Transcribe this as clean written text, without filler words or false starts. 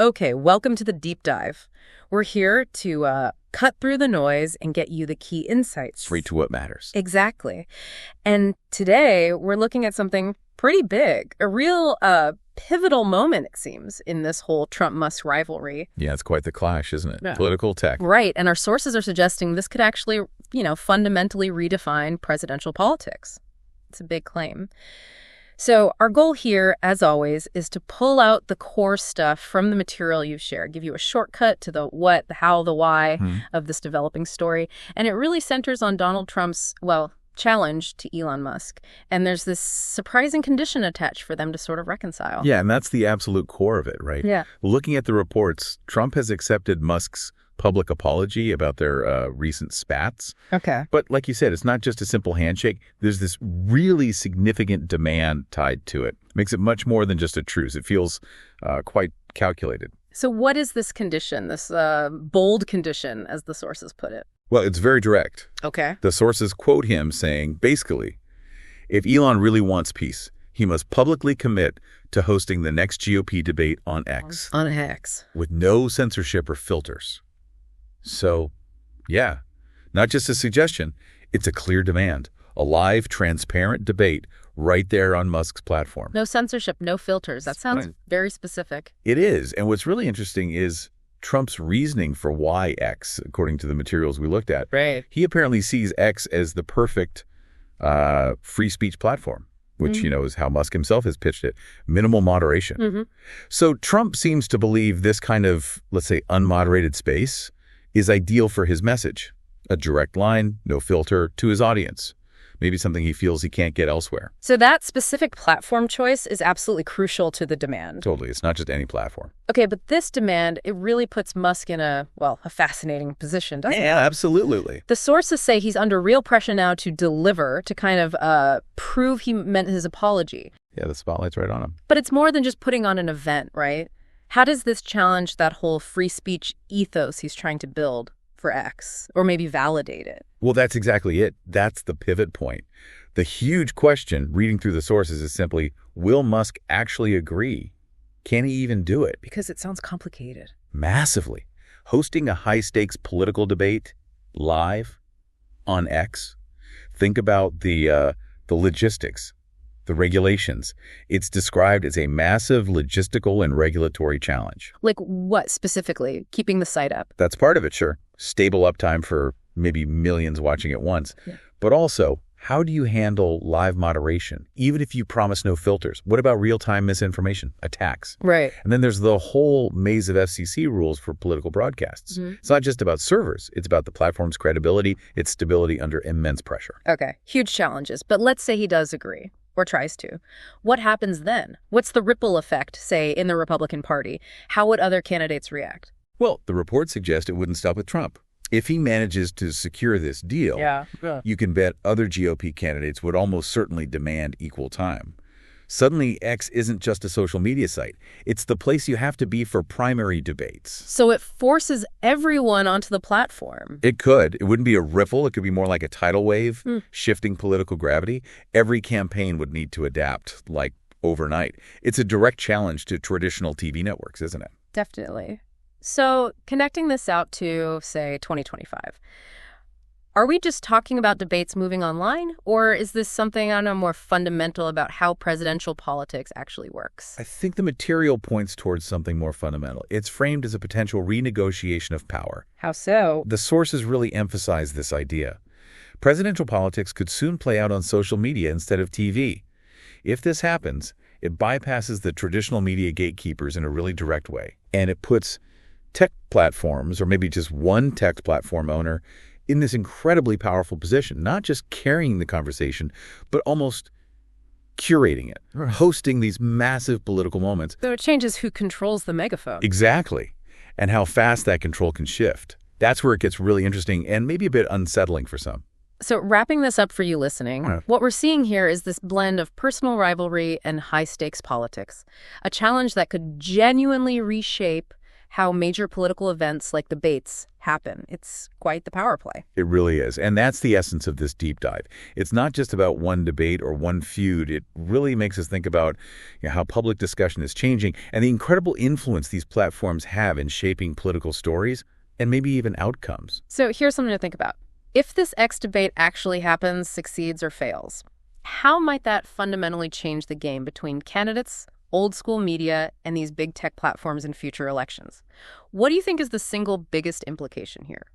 Okay, welcome to the deep dive. We're here to cut through the noise and get you the key insights. Straight to what matters. Exactly. And today we're looking at something pretty big, a real pivotal moment, it seems, in this whole Trump-Musk rivalry. Yeah, it's quite the clash, isn't it? Yeah. Political tech. Right, and our sources are suggesting this could actually, fundamentally redefine presidential politics. It's a big claim. So our goal here, as always, is to pull out the core stuff from the material you've shared, give you a shortcut to the what, the how, the why of this developing story. And it really centers on Donald Trump's, challenge to Elon Musk. And there's this surprising condition attached for them to sort of reconcile. Yeah, and that's the absolute core of it, right? Yeah. Looking at the reports, Trump has accepted Musk's public apology about their recent spats. Okay. But like you said, it's not just a simple handshake. There's this really significant demand tied to it. Makes it much more than just a truce. It feels quite calculated. So what is this condition, this bold condition, as the sources put it? Well, it's very direct. Okay. The sources quote him saying, basically, if Elon really wants peace, he must publicly commit to hosting the next GOP debate on X. On X. With no censorship or filters. So, yeah, not just a suggestion, it's a clear demand. A live, transparent debate right there on Musk's platform. No censorship, no filters. That sounds very specific. It is. And what's really interesting is Trump's reasoning for why X, according to the materials we looked at. Right. He apparently sees X as the perfect free speech platform, which, is how Musk himself has pitched it. Minimal moderation. So Trump seems to believe this kind of, let's say, unmoderated space is ideal for his message. A direct line, no filter, to his audience. Maybe something he feels he can't get elsewhere. So that specific platform choice is absolutely crucial to the demand. Totally. It's not just any platform. Okay, but this demand, it really puts Musk in a fascinating position, doesn't it? Yeah, absolutely. The sources say he's under real pressure now to deliver, to kind of prove he meant his apology. Yeah, the spotlight's right on him. But it's more than just putting on an event, right? How does this challenge that whole free speech ethos he's trying to build for X, or maybe validate it? Well, that's exactly it. That's the pivot point. The huge question, reading through the sources, is simply, will Musk actually agree? Can he even do it? Because it sounds complicated. Massively. Hosting a high-stakes political debate live on X. Think about the logistics, the regulations. It's described as a massive logistical and regulatory challenge. Like what specifically? Keeping the site up? That's part of it, sure. Stable uptime for maybe millions watching at once. Yeah. But also, how do you handle live moderation, even if you promise no filters? What about real-time misinformation, attacks? Right. And then there's the whole maze of FCC rules for political broadcasts. It's not just about servers. It's about the platform's credibility, its stability under immense pressure. Okay, huge challenges. But let's say he does agree. Or tries to. What happens then? What's the ripple effect, say, in the Republican Party? How would other candidates react? Well, the reports suggest it wouldn't stop with Trump. If he manages to secure this deal, you can bet other GOP candidates would almost certainly demand equal time. Suddenly, X isn't just a social media site. It's the place you have to be for primary debates. So it forces everyone onto the platform. It could. It wouldn't be a ripple. It could be more like a tidal wave, shifting political gravity. Every campaign would need to adapt, like overnight. It's a direct challenge to traditional TV networks, isn't it? Definitely. So connecting this out to, say, 2025, are we just talking about debates moving online? Or is this something, more fundamental about how presidential politics actually works? I think the material points towards something more fundamental. It's framed as a potential renegotiation of power. How so? The sources really emphasize this idea. Presidential politics could soon play out on social media instead of TV. If this happens, it bypasses the traditional media gatekeepers in a really direct way. And it puts tech platforms, or maybe just one tech platform owner, in this incredibly powerful position, not just carrying the conversation, but almost curating it, hosting these massive political moments. So it changes who controls the megaphone. Exactly. And how fast that control can shift. That's where it gets really interesting and maybe a bit unsettling for some. So wrapping this up for you listening, what we're seeing here is this blend of personal rivalry and high-stakes politics, a challenge that could genuinely reshape how major political events like debates happen. It's quite the power play. It really is. And that's the essence of this deep dive. It's not just about one debate or one feud. It really makes us think about how public discussion is changing and the incredible influence these platforms have in shaping political stories and maybe even outcomes. So here's something to think about. If this X debate actually happens, succeeds, or fails, how might that fundamentally change the game between candidates, old school media, and these big tech platforms in future elections? What do you think is the single biggest implication here?